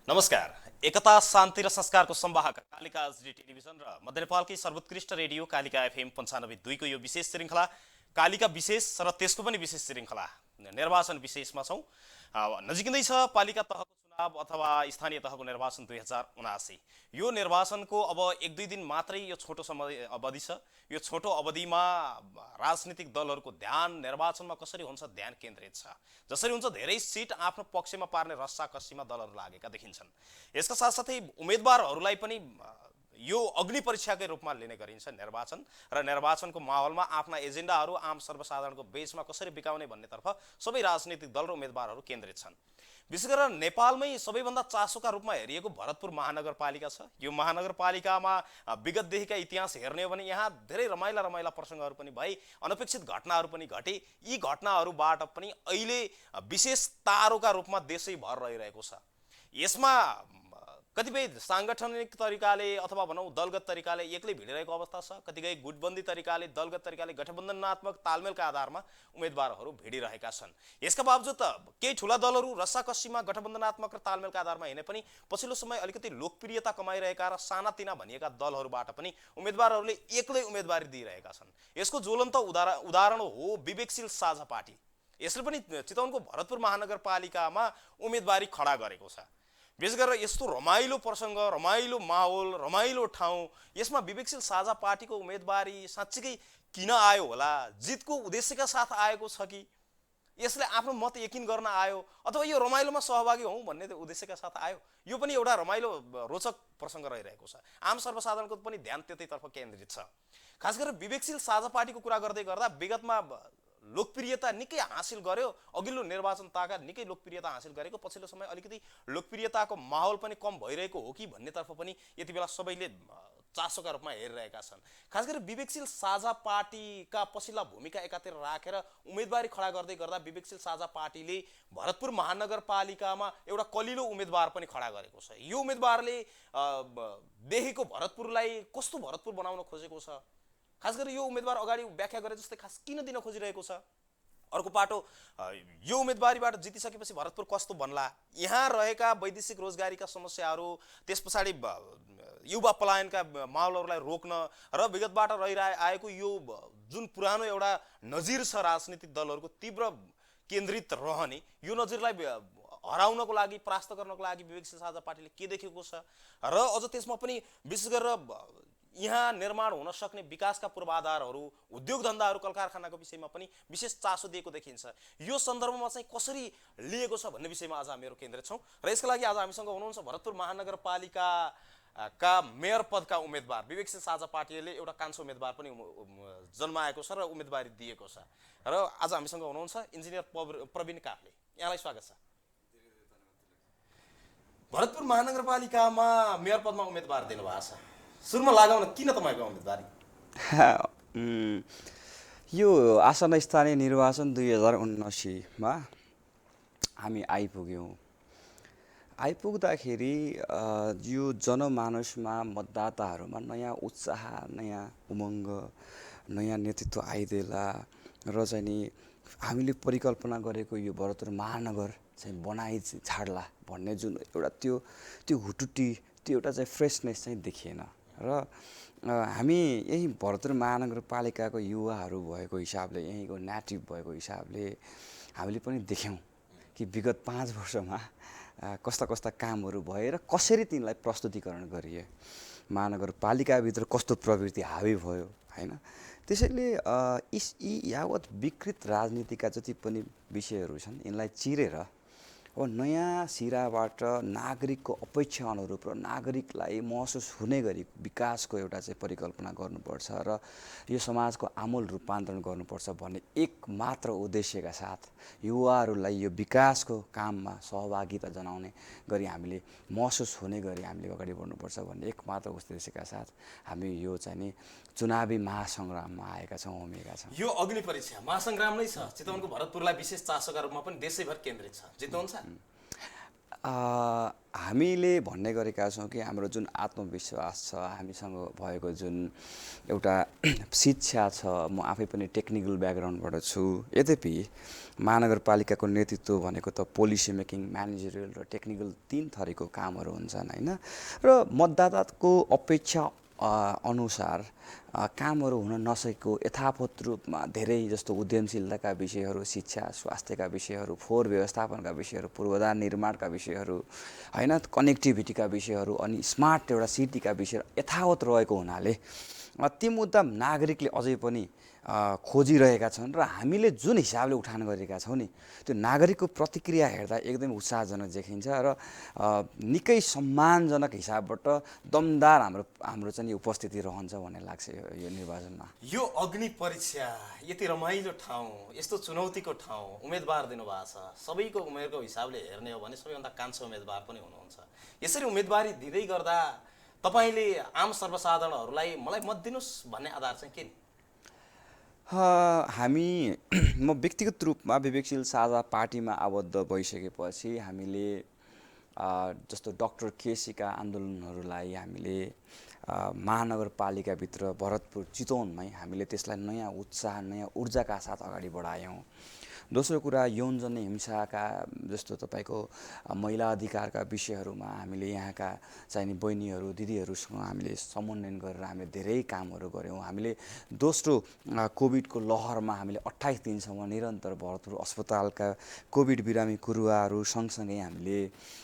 नमस्कार। एकता शान्ति र संस्कारको संवाहक कालिका एचडी टेलिभिजन र मध्य नेपालकै सर्वोत्कृष्ट रेडियो कालिका एफएम 95.2 को यो विशेष श्रृङ्खला कालिका विशेष र त्यसको पनि विशेष श्रृङ्खला निर्वाचन विशेषमा छौं। नजिकै छ पालिका तहको चुनाव अथवा स्थानीय तहको निर्वाचन 2079। यो निर्वाचनको अब 1-2 दिन मात्रै यो छोटो समय अवधि छ। यो छोटो अवधिमा राजनीतिक दलहरूको ध्यान निर्वाचनमा कसरी हुन्छ ध्यान केन्द्रित छ। जसरी हुन्छ धेरै सिट आफ्नो पक्षमा पार्ने रस्साकस्सीमा दलहरू लागेका देखिन्छन्। यसका साथसाथै उम्मेदवारहरूलाई पनि यो अग्नि परीक्षाकै रूपमा लिने गरिन्छ निर्वाचन र निर्वाचनको माहौलमा आफ्ना एजेन्डाहरू आम सर्वसाधारणको बेचमा कसरी बिकाउने भन्नेतर्फ सबै राजनीतिक दल र उम्मेदवारहरू केन्द्रित छन्। विशेष गरेर नेपालमै सबैभन्दा चासोका रूपमा हेरिएको भरतपुर महानगरपालिका छ। यो महानगरपालिकामा विगतदेखिका इतिहास हेर्ने हो भने यहाँ धेरै रमाइला प्रसङ्गहरू पनि भए, अनपेक्षित घटनाहरू पनि घटे। यी घटनाहरूबाट पनि अहिले विशेष तारोका रूपमा देशैभर रहिरहेको छ। यसमा कतिपय सांगठनिक तरिकाले अथवा भनौँ दलगत तरिकाले एक्लै भिडिरहेको अवस्था छ। कतिपय गुटबन्दी तरिकाले दलगत तरिकाले गठबन्धनात्मक तालमेलका आधारमा उम्मेदवारहरू भिडिरहेका छन्। यसका बावजुद केही ठुला दलहरू रस्साकस्सीमा गठबन्धनात्मक र तालमेलका आधारमा हिँडे पनि पछिल्लो समय अलिकति लोकप्रियता कमाइरहेका र सानातिना भनिएका दलहरूबाट पनि उम्मेदवारहरूले एक्लै उम्मेदवारी दिइरहेका छन्। यसको ज्वलन्त उदाहरण हो विवेकशील साझा पार्टी। यसले पनि चितवनको भरतपुर महानगरपालिकामा उम्मेदवारी खडा गरेको छ। विशेष गरेर यस्तो रमाइलो प्रसङ्ग, रमाइलो माहौल, रमाइलो ठाउँ, यसमा विवेकशील साझा पार्टीको उम्मेदवारी साँच्चीकै किन आयो होला? जितको उद्देश्यका साथ आएको छ कि यसले आफ्नो मत यकिन गर्न आयो अथवा यो रमाइलोमा सहभागी हौँ भन्ने उद्देश्यका साथ आयो? यो पनि एउटा रमाइलो रोचक प्रसङ्ग रहिरहेको छ। आम सर्वसाधारणको पनि ध्यान त्यतैतर्फ केन्द्रित छ। खास गरेर विवेकशील साझा पार्टीको कुरा गर्दै गर्दा विगतमा लोकप्रियता निकै हासिल गर्यो। अघिल्लो निर्वाचन ताका निकै लोकप्रियता हासिल गरेको, पछिल्लो समय अलिकति लोकप्रियताको माहौल पनि कम भइरहेको हो कि भन्नेतर्फ पनि यति बेला सबैले चासोका रूपमा हेरिरहेका छन्। खास गरी विवेकशील साझा पार्टीका पछिल्ला भूमिका एकातिर राखेर उम्मेदवारी खडा गर्दै गर्दा विवेकशील साझा पार्टीले भरतपुर महानगरपालिकामा एउटा कलिलो उम्मेदवार पनि खडा गरेको छ। यो उम्मेदवारले देखेको भरतपुरलाई कस्तो भरतपुर बनाउन खोजेको छ? खास गरी यो उम्मेदवार अगाडि व्याख्या गरे जस्तै खास किन दिन खोजिरहेको छ? अर्को पाटो यो उम्मेदवारीबाट जितिसकेपछि भरतपुर कस्तो बन्ला? यहाँ रहेका वैदेशिक रोजगारीका समस्याहरू, त्यस पछाडि युवा पलायनका माहौलहरूलाई रोक्न र विगतबाट रहिआएको यो जुन पुरानो एउटा नजिर छ राजनीतिक दलहरूको तीव्र केन्द्रित रहने, यो नजिरलाई हराउनको लागि, परास्त गर्नको लागि विवेकशील साझा पार्टीले के देखेको छ र अझ त्यसमा पनि विशेष गरेर यहाँ निर्माण हुन सक्ने विकासका पूर्वाधारहरू, उद्योग धन्दाहरू, कल कारखानाको विषयमा पनि विशेष चासो दिएको देखिन्छ। यो सन्दर्भमा चाहिँ कसरी लिएको छ भन्ने विषयमा आज हामीहरू केन्द्रित छौँ र यसका लागि आज हामीसँग हुनुहुन्छ भरतपुर महानगरपालिकाका मेयर पदका उम्मेदवार, विवेकशील साझा पार्टीले एउटा कान्छो उम्मेदवार पनि जन्माएको छ र उम्मेदवारी दिएको छ र आज हामीसँग हुनुहुन्छ इन्जिनियर प्रवीण काफ्ले। यहाँलाई स्वागत छ। भरतपुर महानगरपालिकामा मेयर पदमा उम्मेदवार दिनुभएको छ। सुरुमा लगाउन किन तपाईँको उम्मेदवारी? यो आसन्न स्थानीय निर्वाचन 2079मा हामी आइपुग्यौँ। आइपुग्दाखेरि यो जनमानसमा, मतदाताहरूमा नयाँ उत्साह, नयाँ उमङ्ग, नयाँ नेतृत्व आइदेला र चाहिँ नि हामीले परिकल्पना गरेको यो भरतपुर महानगर चाहिँ बनाइ छाड्ला भन्ने जुन एउटा त्यो हुटुटी, त्यो एउटा चाहिँ फ्रेसनेस चाहिँ देखिएन र हामी यही भरतपुर महानगरपालिकाको युवाहरू भएको हिसाबले, यहीँको नेटिभ भएको हिसाबले हामीले पनि देख्यौँ कि विगत 5 वर्षमा कस्ता कस्ता कामहरू भए र कसरी तिनलाई प्रस्तुतिकरण गरिए, महानगरपालिकाभित्र कस्तो प्रवृत्ति हावी भयो हैन। त्यसैले यी यावत विकृत राजनीतिका जति पनि विषयहरू छन् यिनलाई चिरेर अब नयाँ सिराबाट नागरिकको अपेक्षा अनुरूप र नागरिकलाई महसुस हुने गरी विकासको एउटा चाहिँ परिकल्पना गर्नुपर्छ र यो समाजको आमूल रूपान्तरण गर्नुपर्छ भन्ने एकमात्र उद्देश्यका साथ युवाहरूलाई यो विकासको काममा सहभागिता जनाउने गरी हामीले महसुस हुने गरी हामीले अगाडि बढ्नुपर्छ भन्ने एकमात्र उद्देश्यका साथ हामी यो चाहिँ नि चुनावी महासङ्ग्राममा आएका छौँ, उभिएका छौँ। यो अग्नि परीक्षा महासङ्ग्राम नै छ। चितवनको भरतपुरलाई विशेष चासोका रूपमा पनि देशैभर केन्द्रित छ। जित्नुहुन्छ? हामीले भन्ने गरेका छौँ कि हाम्रो जुन आत्मविश्वास छ, हामीसँग भएको जुन एउटा शिक्षा छ, म आफै पनि टेक्निकल ब्याकग्राउन्डबाट छु। यद्यपि महानगरपालिकाको नेतृत्व भनेको त पोलिसी मेकिङ, म्यानेजरियल र टेक्निकल 3 थरीको कामहरू हुन्छन् होइन। र मतदाताको अपेक्षा अनुसार कामहरू हुन नसकेको यथावत रूपमा धेरै जस्तो उद्यमशीलताका विषयहरू, शिक्षा, स्वास्थ्यका विषयहरू, फोहोर व्यवस्थापनका विषयहरू, पूर्वाधार निर्माणका विषयहरू होइन, कनेक्टिभिटीका विषयहरू अनि स्मार्ट एउटा सिटीका विषयहरू यथावत रहेको हुनाले ती मुद्दा नागरिकले अझै पनि खोजिरहेका छन् र हामीले जुन हिसाबले उठान गरेका छौँ नि, त्यो नागरिकको प्रतिक्रिया हेर्दा एकदमै उत्साहजनक देखिन्छ र निकै सम्मानजनक हिसाबबाट दमदार हाम्रो चाहिँ उपस्थिति रहन्छ भन्ने लाग्छ यो निर्वाचनमा। यो अग्नि परीक्षा, यति रमाइलो ठाउँ, यस्तो चुनौतीको ठाउँ उम्मेदवार दिनुभएको छ। सबैको उमेरको हिसाबले हेर्ने हो भने सबैभन्दा कान्छो उम्मेदवार पनि हुनुहुन्छ। यसरी उम्मेदवारी दिँदै गर्दा तपाईँले आम सर्वसाधारणहरूलाई मलाई मत दिनुहोस् भन्ने आधार चाहिँ के नि? म व्यक्तिगत रूपमा विवेकशील साझा पार्टीमा आबद्ध भइसकेपछि हामीले जस्तो डक्टर केसीका आन्दोलनहरूलाई हामीले महानगरपालिकाभित्र भरतपुर चितवनमै हामीले त्यसलाई नयाँ उत्साह, नयाँ ऊर्जाका साथ अगाडि बढायौँ। दोस्रो कुरा, यौनजन्य हिंसाका जस्तो तपाईँको महिला अधिकारका विषयहरूमा हामीले यहाँका चाहिने बहिनीहरू, दिदीहरूसँग हामीले समन्वयन गरेर हामीले धेरै कामहरू गऱ्यौँ। हामीले दोस्रो कोभिडको लहरमा हामीले 28 दिनसम्म निरन्तर भरतपुर अस्पतालका कोभिड बिरामी कुरुवाहरू सँगसँगै हामीले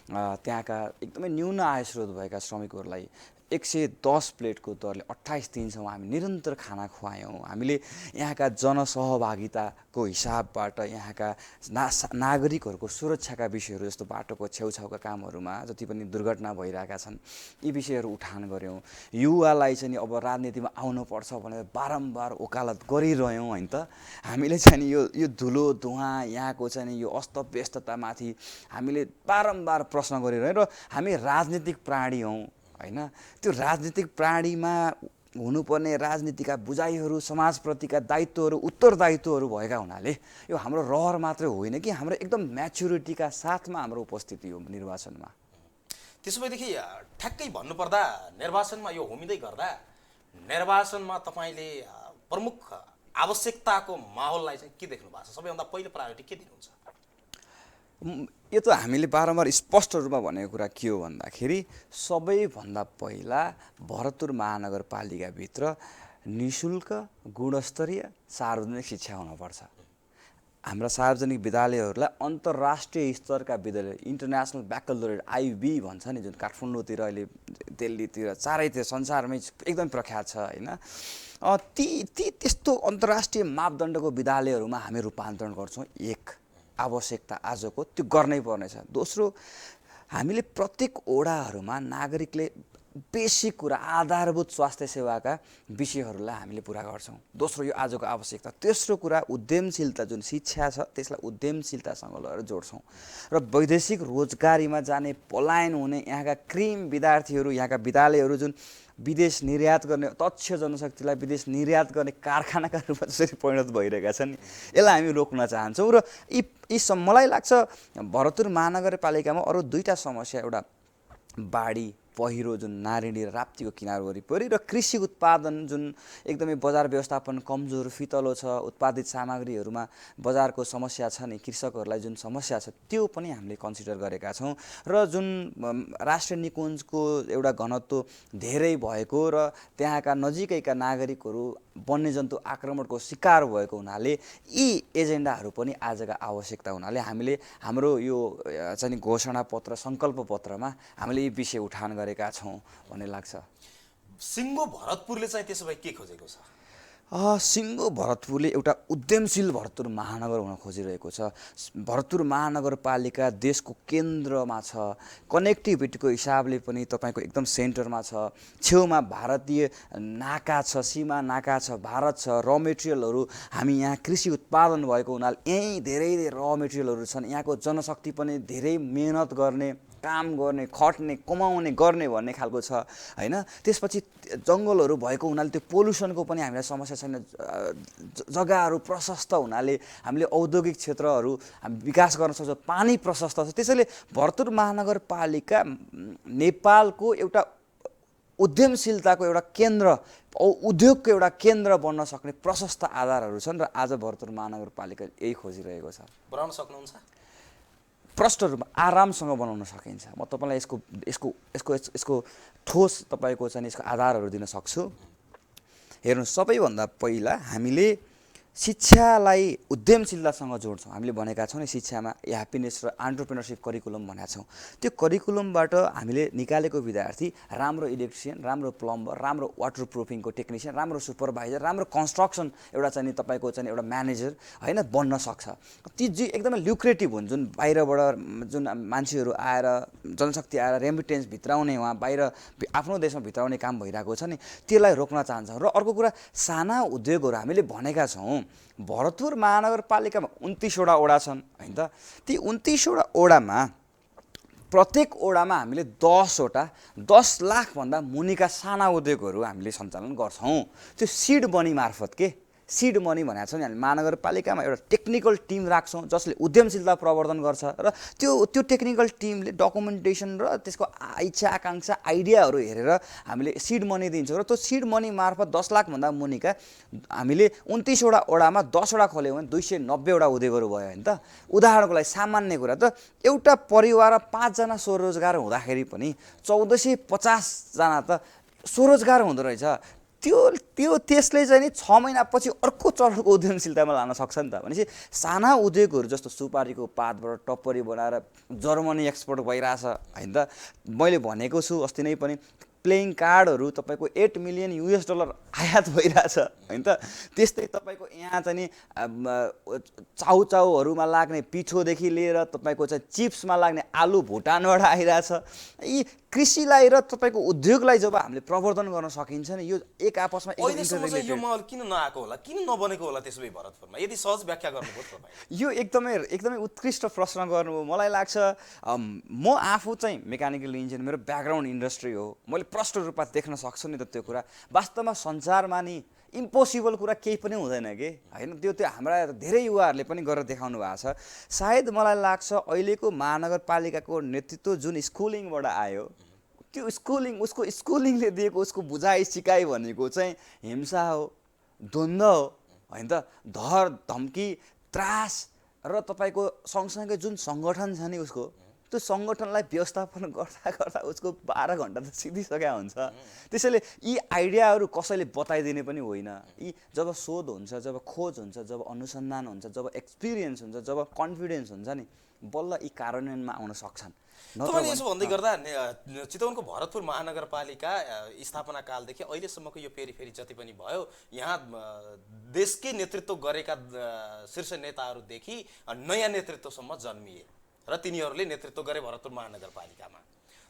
त्यहाँका एकदमै न्यून आय स्रोत भएका श्रमिकहरूलाई 110 प्लेटको दरले 28 दिनसम्म हामी निरन्तर खाना खुवायौँ। हामीले यहाँका जनसहभागिताको हिसाबबाट यहाँका नागरिकहरूको सुरक्षाका विषयहरू जस्तो बाटोको छेउछाउका कामहरूमा जति पनि दुर्घटना भइरहेका छन् यी विषयहरू उठान गऱ्यौँ। युवालाई चाहिँ अब राजनीतिमा आउनुपर्छ भनेर बारम्बार वकालत गरिरह्यौँ होइन त। हामीले चाहिँ यो धुलो धुवाँ यहाँको चाहिँ यो अस्तव्यस्ततामाथि हामीले बारम्बार प्रश्न गरिरह्यौँ र हामी राजनीतिक प्राणी हौँ होइन। त्यो राजनीतिक प्राणीमा हुनुपर्ने राजनीतिका बुझाइहरू, समाजप्रतिका दायित्वहरू, उत्तरदायित्वहरू भएका हुनाले यो हाम्रो रहर मात्रै होइन कि हाम्रो एकदम म्याच्युरिटीका साथमा हाम्रो उपस्थिति हो निर्वाचनमा। त्यसो भएदेखि ठ्याक्कै भन्नुपर्दा निर्वाचनमा यो होमिँदै गर्दा निर्वाचनमा तपाईँले प्रमुख आवश्यकताको माहौललाई चाहिँ के देख्नु भएको छ? सबैभन्दा पहिलो प्रायोरिटी के दिनुहुन्छ? यो त हामीले बारम्बार स्पष्ट रूपमा भनेको कुरा के हो भन्दाखेरि सबैभन्दा पहिला भरतपुर महानगरपालिकाभित्र निःशुल्क गुणस्तरीय सार्वजनिक शिक्षा हुनुपर्छ। हाम्रा सार्वजनिक विद्यालयहरूलाई अन्तर्राष्ट्रिय स्तरका विद्यालय, इन्टरनेसनल ब्याकलरेट IB भन्छ नि, जुन काठमाडौँतिर अहिले दिल्लीतिर चारैतिर संसारमै एकदम प्रख्यात छ होइन। त्यस्तो अन्तर्राष्ट्रिय मापदण्डको विद्यालयहरूमा हामी रूपान्तरण गर्छौँ। एक आवश्यकता आजको त्यो गर्नै पर्नेछ। दोस्रो, हामीले प्रत्येक ओडाहरूमा नागरिकले बेसिक कुरा, आधारभूत स्वास्थ्य सेवाका विषयहरूलाई हामीले पुरा गर्छौँ। दोस्रो यो आजको आवश्यकता। तेस्रो कुरा, उद्यमशीलता जुन शिक्षा छ त्यसलाई उद्यमशीलतासँग लगेर जोड्छौँ र वैदेशिक रोजगारीमा जाने, पलायन हुने यहाँका क्रिम विद्यार्थीहरू, यहाँका विद्यालयहरू जुन विदेश निर्यात गर्ने, दक्ष जनशक्तिलाई विदेश निर्यात गर्ने कारखानाका रूपमा जसरी परिणत भइरहेका छन् नि, यसलाई हामी रोक्न चाहन्छौँ। र मलाई लाग्छ भरतपुर महानगरपालिकामा अरू दुईवटा समस्या, एउटा बाढी पहिरो जुन नारायणी र राप्तीको किनार वरिपरि र कृषि उत्पादन जुन एकदमै बजार व्यवस्थापन कमजोर फितलो छ, उत्पादित सामग्रीहरूमा बजारको समस्या छ नि, कृषकहरूलाई जुन समस्या छ त्यो पनि हामीले कन्सिडर गरेका छौँ। र जुन राष्ट्रिय निकुञ्जको एउटा घनत्व धेरै भएको र त्यहाँका नजिकैका नागरिकहरू वन्यजन्तु आक्रमणको शिकार भएको हुनाले यी एजेन्डाहरू पनि आजका आवश्यकता हुनाले हामीले हाम्रो यो चाहिँ घोषणा पत्र, सङ्कल्प पत्रमा हामीले यी विषय उठान गरेका छौँ भन्ने लाग्छ। सिङ्गो भरतपुरले चाहिँ त्यसो भए के खोजेको छ? सिङ्गो भरतपुरले एउटा उद्यमशील भरतपुर महानगर हुन खोजिरहेको छ। भरतपुर महानगरपालिका देशको केन्द्रमा छ, कनेक्टिभिटीको हिसाबले पनि तपाईँको एकदम सेन्टरमा छ, छेउमा भारतीय नाका छ, सीमा नाका छ, भारत छ, र मेटेरियलहरू हामी यहाँ कृषि उत्पादन भएको हुनाले यहीँ धेरै र मेटेरियलहरू छन्। यहाँको जनशक्ति पनि धेरै मेहनत गर्ने, काम गर्ने, खट्ने, कमाउने, गर्ने भन्ने खालको छ होइन। त्यसपछि जङ्गलहरू भएको हुनाले त्यो पोल्युसनको पनि हामीलाई समस्या छैन, जग्गाहरू प्रशस्त हुनाले हामीले औद्योगिक क्षेत्रहरू हामी विकास गर्न सक्छौँ, पानी प्रशस्त छ। त्यसैले भरतपुर महानगरपालिका नेपालको एउटा उद्यमशीलताको एउटा केन्द्र, उद्योगको एउटा केन्द्र बन्न सक्ने प्रशस्त आधारहरू छन् र आज भरतपुर महानगरपालिका यही खोजिरहेको छ। बनाउन सक्नुहुन्छ? प्रष्ट रूपमा आरामसँग बनाउन सकिन्छ। म तपाईँलाई यसको यसको यसको यसको ठोस तपाईँको चाहिँ यसको आधारहरू दिन सक्छु। हेर्नुहोस्, सबैभन्दा पहिला हामीले शिक्षालाई उद्यमशीलतासँग जोड्छौँ। हामीले भनेका छौँ नि शिक्षामा ह्याप्पिनेस र एन्टरप्रेन्योरसिप करिकुलम भनेका छौँ। त्यो करिकुलमबाट हामीले निकालेको विद्यार्थी राम्रो इलेक्ट्रिसियन, राम्रो प्लम्बर, राम्रो वाटर प्रुफिङको टेक्निसियन, राम्रो सुपरभाइजर, राम्रो कन्स्ट्रक्सन एउटा चाहिँ तपाईँको चाहिँ एउटा म्यानेजर होइन बन्न सक्छ। ती जी एकदमै ल्युक्रेटिभ हुन्, जुन बाहिरबाट जुन मान्छेहरू आएर जनशक्ति आएर रेमिटेन्स भित्राउने, उहाँ बाहिर आफ्नो देशमा भित्राउने काम भइरहेको छ नि, त्यसलाई रोक्न चाहन्छौँ। र अर्को कुरा, साना उद्योगहरू हामीले भनेका छौँ भरतपुर महानगरपालिकामा 29वटा वडा छन् होइन त। ती 29वटा वडामा प्रत्येक वडामा हामीले 10 लाखभन्दा मुनिका साना उद्योगहरू हामीले सञ्चालन गर्छौँ। त्यो सिड मनी मार्फत के सिड मनी भनेको छ नि, हामी महानगरपालिकामा एउटा टेक्निकल टिम राख्छौँ जसले उद्यमशीलता प्रवर्धन गर्छ र त्यो टेक्निकल टिमले डकुमेन्टेसन र त्यसको इच्छा आकाङ्क्षा आइडियाहरू हेरेर हामीले सिड मनी दिन्छौँ। र त्यो सिड मनी मार्फत 10 लाखभन्दा मुनिका हामीले 29वटा वडामा 10वटा खोल्यौँ भने 290वटा उद्योगहरू भयो होइन त। उदाहरणको लागि सामान्य कुरा त एउटा परिवारमा 5 जना स्वरोजगार हुँदाखेरि पनि 1450 जना त स्वरोजगार हुँदो रहेछ। त्यसले चाहिँ नि 6 महिनापछि अर्को चरणको उद्यमशीलतामा लान सक्छ नि त। भनेपछि साना उद्योगहरू जस्तो सुपारीको पातबाट टप्परी बनाएर जर्मनी एक्सपोर्ट भइरहेछ होइन त। मैले भनेको छु अस्ति नै पनि, प्लेइङ कार्डहरू तपाईँको $8 मिलियन आयात भइरहेछ होइन त। त्यस्तै तपाईँको यहाँ चाहिँ नि चाउचाउहरूमा लाग्ने पिठोदेखि लिएर तपाईँको चाहिँ चिप्समा लाग्ने आलु भुटानबाट आइरहेछ। यी कृषिलाई र तपाईँको उद्योगलाई जब हामीले प्रवर्धन गर्न सकिन्छ नि, यो एक आपसमा अहिलेसम्म चाहिँ यो महल किन नआएको होला, किन नबनेको होला त्यसो भए भरतपुरमा? यदि सहज व्याख्या गर्नुभयो तपाईँ। यो एकदमै उत्कृष्ट प्रश्न गर्नुभयो। मलाई लाग्छ म आफू चाहिँ मेकानिकल इन्जिनियर, मेरो ब्याकग्राउन्ड इन्डस्ट्री हो, मैले प्रष्ट रूपमा देख्न सक्छु नि त त्यो कुरा। वास्तवमा संसारमा नि इम्पोसिबल कुरा केही पनि हुँदैन कि होइन। त्यो हाम्रा धेरै युवाहरूले पनि गरेर देखाउनु भएको छ। सायद मलाई लाग्छ अहिलेको महानगरपालिकाको नेतृत्व जुन स्कुलिङबाट आयो, त्यो उसको स्कुलिङले दिएको उसको बुझाइ सिकाइ भनेको चाहिँ हिंसा हो, द्वन्द्व हो होइन त। धर धम्की त्रास र तपाईँको सँगसँगै जुन सङ्गठन छ नि उसको, त्यो सङ्गठनलाई व्यवस्थापन गर्दा उसको 12 घन्टा त सिधिसकेका हुन्छ। त्यसैले यी आइडियाहरू कसैले बताइदिने पनि होइन। यी जब शोध हुन्छ, जब खोज हुन्छ, जब अनुसन्धान हुन्छ, जब एक्सपिरियन्स हुन्छ, जब कन्फिडेन्स हुन्छ नि, बल्ल यी कार्यान्वयनमा आउन सक्छन्। तपाईँले यसो भन्दै गर्दा चितवनको भरतपुर महानगरपालिका स्थापना कालदेखि अहिलेसम्मको यो फेरि जति पनि भयो, यहाँ देशकै नेतृत्व गरेका शीर्ष नेताहरूदेखि नयाँ नेतृत्वसम्म जन्मिए र तिनीहरूले नेतृत्व गरे भरतपुर महानगरपालिकामा।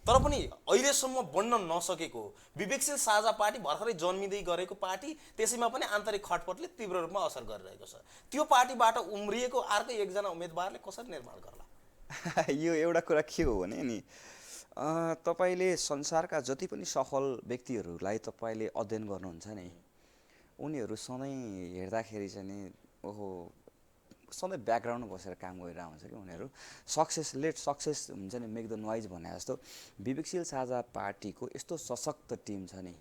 तर पनि अहिलेसम्म बन्न नसकेको विवेकशील साझा पार्टी, भर्खरै जन्मिँदै गरेको पार्टी, त्यसैमा पनि आन्तरिक खटपटले तीव्र रूपमा असर गरिरहेको छ। त्यो पार्टीबाट उम्रिएको अर्को एकजना उम्मेदवारले कसरी निर्माण गर्ला? यो एउटा कुरा के हो भने नि, तपाईँले संसारका जति पनि सफल व्यक्तिहरूलाई तपाईँले अध्ययन गर्नुहुन्छ नि, उनीहरू सधैँ हेर्दाखेरि चाहिँ नि सधैँ ब्याकग्राउन्डमा बसेर काम गरिरहेको हुन्छ कि उनीहरू। सक्सेस हुन्छ नि, मेक द नोइज भने जस्तो विवेकशील साझा पार्टीको यस्तो सशक्त टिम छ नि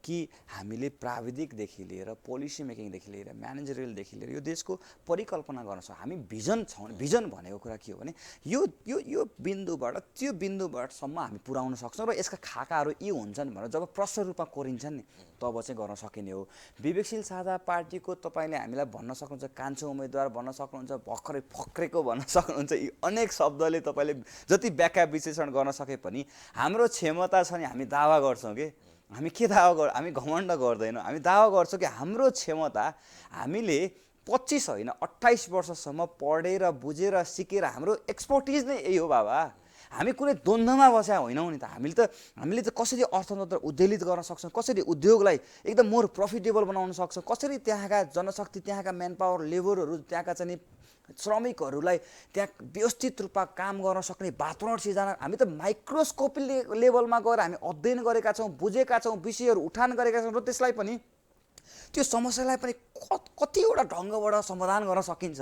कि हामीले प्राविधिकदेखि लिएर पोलिसी मेकिङदेखि लिएर म्यानेजरियलदेखि लिएर यो देशको परिकल्पना गर्न सक्छौँ। हामी भिजन छौँ। भिजन भनेको कुरा के हो भने यो बिन्दुबाट त्यो बिन्दुबाटसम्म हामी पुर्याउन सक्छौँ र यसका खाकाहरू यी हुन्छन् भनेर जब प्रष्ट रूपमा कोरिन्छन् नि, तब चाहिँ गर्न सकिने हो। विवेकशील साझा पार्टीको तपाईँले हामीलाई भन्न सक्नुहुन्छ कान्छो उम्मेदवार भन्न सक्नुहुन्छ, भर्खरै फक्रेको भन्न सक्नुहुन्छ। यी अनेक शब्दले तपाईँले जति व्याख्या विश्लेषण गर्न सके पनि हाम्रो क्षमता छ नि, हामी दावा गर्छौँ कि हामी के दावा हामी घमण्ड गर्दैनौँ। हामी दावा गर्छौँ कि हाम्रो क्षमता, हामीले 25 होइन 28 वर्षसम्म पढेर बुझेर सिकेर हाम्रो एक्सपर्टिज नै यही हो बाबा। हामी कुनै द्वन्द्वमा बसेका होइनौँ नि त। हामीले त कसरी अर्थतन्त्र उद्वेलित गर्न सक्छौँ, कसरी उद्योगलाई एकदम मोर प्रफिटेबल बनाउन सक्छौँ, कसरी त्यहाँका जनशक्ति, त्यहाँका म्यान पावर लेबरहरू, त्यहाँका चाहिँ श्रमिकहरूलाई त्यहाँ व्यवस्थित रूपमा काम गर्न सक्ने वातावरण सिर्जना। हामी त माइक्रोस्कोप लेभलमा गएर हामी अध्ययन गरेका छौँ, बुझेका छौँ, विषयहरू उठान गरेका छौँ र त्यसलाई पनि त्यो समस्यालाई पनि कतिवटा ढङ्गबाट समाधान गर्न सकिन्छ।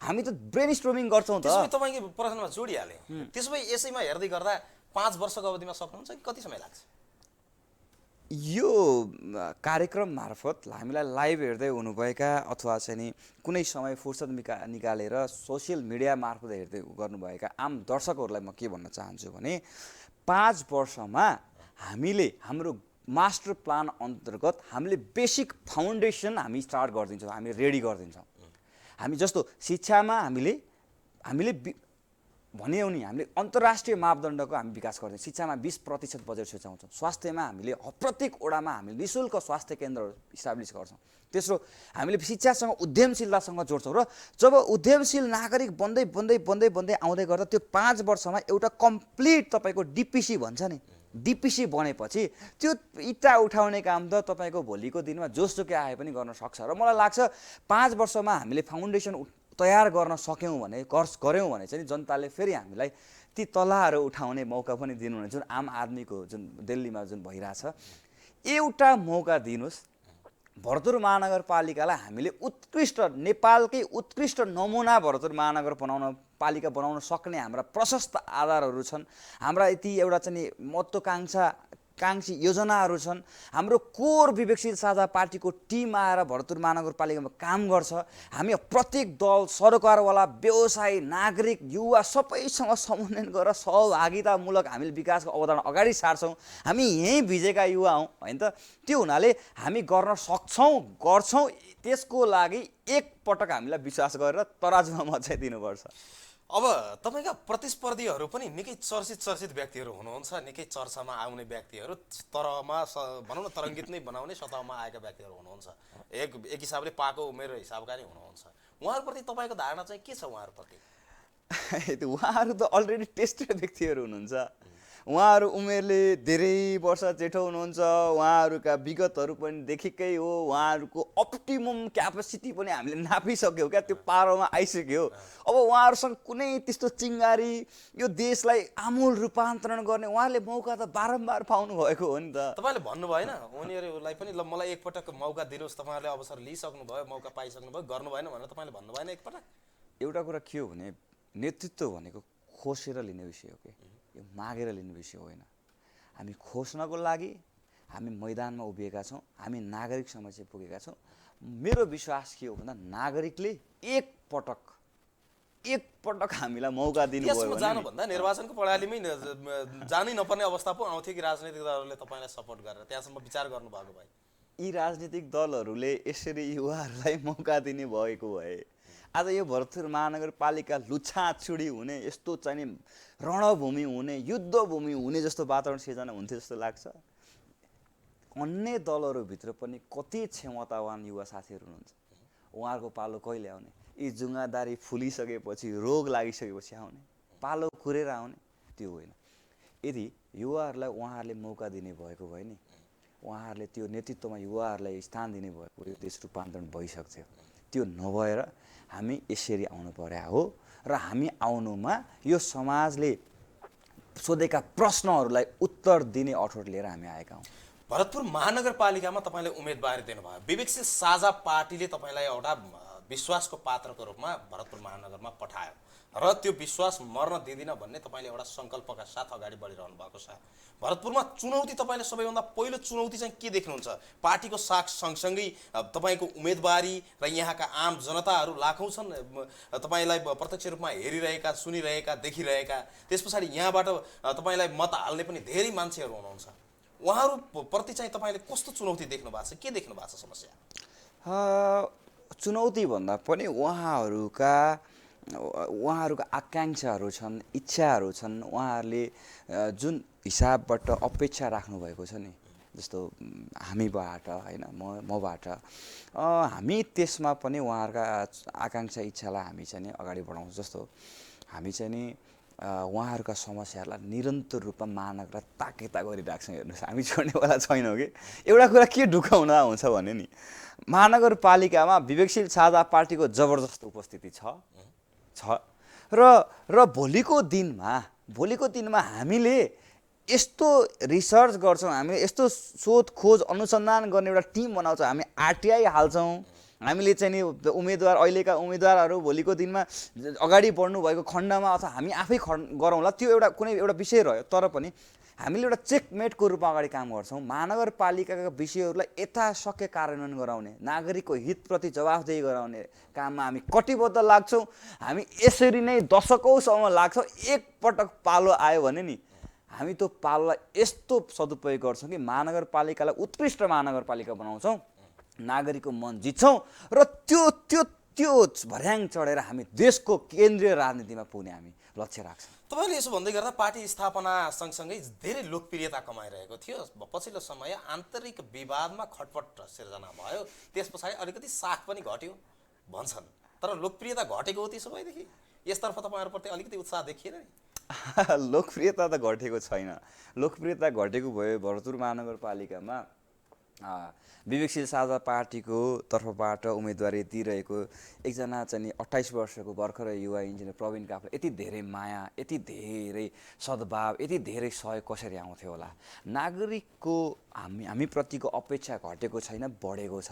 हामी त ब्रेन स्ट्रोमिङ गर्छौँ त। त्यसो भए तपाईँको प्रश्नमा जोडिहालेँ। त्यसो भए यसैमा हेर्दै गर्दा 5 वर्षको अवधिमा सक्नुहुन्छ कि कति समय लाग्छ? यो कार्यक्रम मार्फत हामीलाई लाइभ हेर्दै हुनुभएका अथवा चाहिँ नि कुनै समय फुर्सद निकालेर सोसियल मिडिया मार्फत हेर्दै गर्नुभएका आम दर्शकहरूलाई म के भन्न चाहन्छु भने 5 वर्षमा हामीले हाम्रो मास्टर प्लान अन्तर्गत हामीले बेसिक फाउन्डेसन हामी स्टार्ट गरिदिन्छौँ, हामी रेडी गरिदिन्छौँ। हामी जस्तो शिक्षामा हामीले भन्यौँ नि, हामीले अन्तर्राष्ट्रिय मापदण्डको हामी विकास गर्छौँ। शिक्षामा 20% बजेट सुझाउँछौँ। स्वास्थ्यमा हामीले प्रत्येक वडामा हामीले निःशुल्क स्वास्थ्य केन्द्रहरू इस्टाब्लिस गर्छौँ। तेस्रो, हामीले शिक्षासँग उद्यमशीलतासँग जोड्छौँ र जब उद्यमशील नागरिक बन्दै बन्दै बन्दै बन्दै आउँदै गर्दा त्यो 5 वर्षमा एउटा कम्प्लिट तपाईँको डिपिसी भन्छ नि, डिपिसी बनेपछि त्यो इँटा उठाउने काम त तपाईँको भोलिको दिनमा जोसुकै आए पनि गर्न सक्छ। र मलाई लाग्छ 5 वर्षमा हामीले फाउन्डेसन तयार गर्न सक्यौँ भने, गऱ्यौँ भने चाहिँ जनताले फेरि हामीलाई ती तलाहरू उठाउने मौका पनि दिनुहुने, जुन आम आदमीको जुन दिल्लीमा जुन भइरहेछ, एउटा मौका दिनुहोस्। भरतपुर महानगरपालिकालाई हामीले उत्कृष्ट, नेपालकै उत्कृष्ट नमुना भरतपुर महानगरपालिका बनाउन सक्ने हाम्रा प्रशस्त आधारहरू छन्। हाम्रा यति एउटा चाहिँ महत्त्वाकांक्षी योजनाहरू छन्। हाम्रो कोर विवेकशील साझा पार्टीको टिम आएर भरतपुर महानगरपालिकामा काम गर्छ। हामी प्रत्येक दल, सरकारवाला, व्यवसायी, नागरिक, युवा सबैसँग समन्वय गरेर सहभागितामूलक हामीले विकासको अवधारणा अगाडि सार्छौँ। हामी यहीँ भिजेका युवा हौँ होइन त। त्यो हुनाले हामी गर्न सक्छौँ, गर्छौँ। त्यसको लागि एकपटक हामीलाई विश्वास गरेर तराजुमा मचाइदिनुपर्छ। अब तपाईँका प्रतिस्पर्धीहरू पनि निकै चर्चित व्यक्तिहरू हुनुहुन्छ, निकै चर्चामा आउने व्यक्तिहरू, तरहमा भनौँ न तरङ्गित नै बनाउने सतहमा आएका व्यक्तिहरू हुनुहुन्छ। एक हिसाबले पाको उमेर हिसाबका नै हुनुहुन्छ। उहाँहरूप्रति तपाईँको धारणा चाहिँ के छ? उहाँहरू त अलरेडी टेस्टेड व्यक्तिहरू हुनुहुन्छ। उहाँहरू उमेरले धेरै वर्ष जेठो हुनुहुन्छ। उहाँहरूका विगतहरू पनि देखिकै हो। उहाँहरूको अप्टिमम क्यापेसिटी पनि हामीले नापिसक्यौँ क्या, त्यो पारोमा आइसक्यो। अब उहाँहरूसँग कुनै त्यस्तो चिङ्गारी यो देशलाई आमूल रूपान्तरण गर्ने उहाँहरूले मौका त बारम्बार पाउनु भएको हो नि त। तपाईँले भन्नु भएन उनीहरूलाई पनि ल मलाई एकपटक मौका दिनुहोस्, तपाईँहरूले अवसर लिइसक्नु भयो, मौका पाइसक्नु भयो, गर्नु भएन भनेर तपाईँले भन्नु भएन एकपटक? एउटा कुरा के हो भने नेतृत्व भनेको खोसेर लिने विषय हो कि यो मागेर लिने विषय होइन। हामी खोज्नको लागि हामी मैदानमा उभिएका छौँ। हामी नागरिक समक्ष पुगेका छौँ। मेरो विश्वास के हो भन्दा नागरिकले एकपटक हामीलाई मौका दिनुभयो भने जानुभन्दा निर्वाचनको प्रणालीमै जानै नपर्ने अवस्था पो आउँथ्यो कि राजनीतिक दलहरूले तपाईँलाई सपोर्ट गरेर त्यहाँसम्म विचार गर्नुभएको भए? यी राजनीतिक दलहरूले यसरी युवाहरूलाई मौका दिने भएको भए आज यो भरतपुर महानगरपालिका लुछाछुडी हुने, यस्तो चाहिँ रणभूमि हुने, युद्धभूमि हुने जस्तो वातावरण सिर्जना हुन्थ्यो जस्तो लाग्छ। अन्य दलहरूभित्र पनि कति क्षमतावान युवा साथीहरू हुनुहुन्छ। उहाँहरूको पालो कहिले आउने? यी जुङ्गादारी फुलिसकेपछि, रोग लागिसकेपछि आउने, पालो कुरेर आउने? त्यो होइन। यदि युवाहरूलाई उहाँहरूले मौका दिने भएको भए नि, उहाँहरूले त्यो नेतृत्वमा युवाहरूलाई स्थान दिने भएको यो देश रूपान्तरण भइसक्थ्यो। त्यो नभएर हामी यसरी आउनु पर्या हो र हामी आउनुमा यो समाजले सोधेका प्रश्नहरूलाई उत्तर दिने अठोट लिएर हामी आएका हौँ। भरतपुर महानगरपालिकामा तपाईँले उम्मेदवारी दिनुभयो। विवेकशील साझा पार्टीले तपाईँलाई एउटा विश्वासको पात्रको रूपमा भरतपुर महानगरमा पठायो र त्यो विश्वास मर्न दिँदिन भन्ने तपाईँले एउटा सङ्कल्पका साथ अगाडि बढिरहनु भएको छ। भरतपुरमा चुनौती तपाईँले सबैभन्दा पहिलो चुनौती चाहिँ के देख्नुहुन्छ? पार्टीको साख सँगसँगै तपाईँको उम्मेदवारी र यहाँका आम जनताहरू लाखौँ छन् तपाईँलाई प्रत्यक्ष रूपमा हेरिरहेका, सुनिरहेका, देखिरहेका। त्यस पछाडि यहाँबाट तपाईँलाई मत हाल्ने पनि धेरै मान्छेहरू हुनुहुन्छ। उहाँहरूप्रति चाहिँ तपाईँले कस्तो चुनौती देख्नु भएको छ? के देख्नु भएको छ समस्या? चुनौती भन्दा पनि उहाँहरूका आकाङ्क्षाहरू छन्, इच्छाहरू छन्। उहाँहरूले जुन हिसाबबाट अपेक्षा राख्नुभएको छ नि, जस्तो हामीबाट होइन, मबाट हामी त्यसमा पनि उहाँहरूका आकाङ्क्षा इच्छालाई हामी चाहिँ अगाडि बढाउँछौँ। जस्तो हामी चाहिँ नि उहाँहरूका समस्याहरूलाई निरन्तर रूपमा महानगरलाई ताकेता गरिरहेको छौँ। हेर्नुहोस्, हामी छोड्नेवाला छैनौँ कि। एउटा कुरा के ढुक्क हुन आउँछ भने नि, महानगरपालिकामा विवेकशील साझा पार्टीको जबरजस्त उपस्थिति छ र भोलिको दिनमा हामीले यस्तो रिसर्च गर्छौँ हामीले, यस्तो शोध खोज अनुसन्धान गर्ने एउटा टिम बनाउँछौँ, हामी आरटिआई हाल्छौँ, हामीले चाहिँ नि उम्मेदवार अहिलेका उम्मेदवारहरू भोलिको दिनमा अगाडि बढ्नु भएको खण्डमा अथवा हामी आफै गरौँला, त्यो एउटा कुनै एउटा विषय रह्यो, तर पनि हामीले एउटा चेकमेटको रूपमा अगाडि काम गर्छौँ। महानगरपालिकाका विषयहरूलाई यथाशक्य कार्यान्वयन गराउने, नागरिकको हितप्रति जवाफदेही गराउने काममा हामी कटिबद्ध लाग्छौँ। हामी यसरी नै दशकौँसम्म लाग्छौँ। एकपटक पालो आयो भने नि हामी त्यो पालोलाई यस्तो सदुपयोग गर्छौँ कि महानगरपालिकालाई उत्कृष्ट महानगरपालिका बनाउँछौँ, नागरिकको मन जित्छौँ र त्यो त्यो त्यो भर्याङ चढेर हामी देशको केन्द्रीय राजनीतिमा पुग्ने हामी लक्ष्य राख्छौँ। तपाईँले यसो भन्दै गर्दा पार्टी स्थापना सँगसँगै धेरै लोकप्रियता कमाइरहेको थियो। पछिल्लो समय आन्तरिक विवादमा खटपट सिर्जना भयो, त्यस पछाडि अलिकति साख पनि घट्यो भन्छन्, तर लोकप्रियता घटेको हो त्यसो भएदेखि यसतर्फ तपाईँहरूप्रति अलिकति उत्साह देखिएन नि? लोकप्रियता त घटेको छैन। लोकप्रियता घटेको भयो भरतपुर महानगरपालिकामा विवेकशील साझा पार्टीको तर्फबाट उम्मेदवारी दिइरहेको एकजना चाहिँ 28 वर्षको भर्खर युवा इन्जिनियर प्रवीण काफ्ले यति धेरै माया, यति धेरै सद्भाव, यति धेरै सहयोग कसरी आउँथ्यो होला? नागरिकको हामीप्रतिको अपेक्षा घटेको छैन, बढेको छ।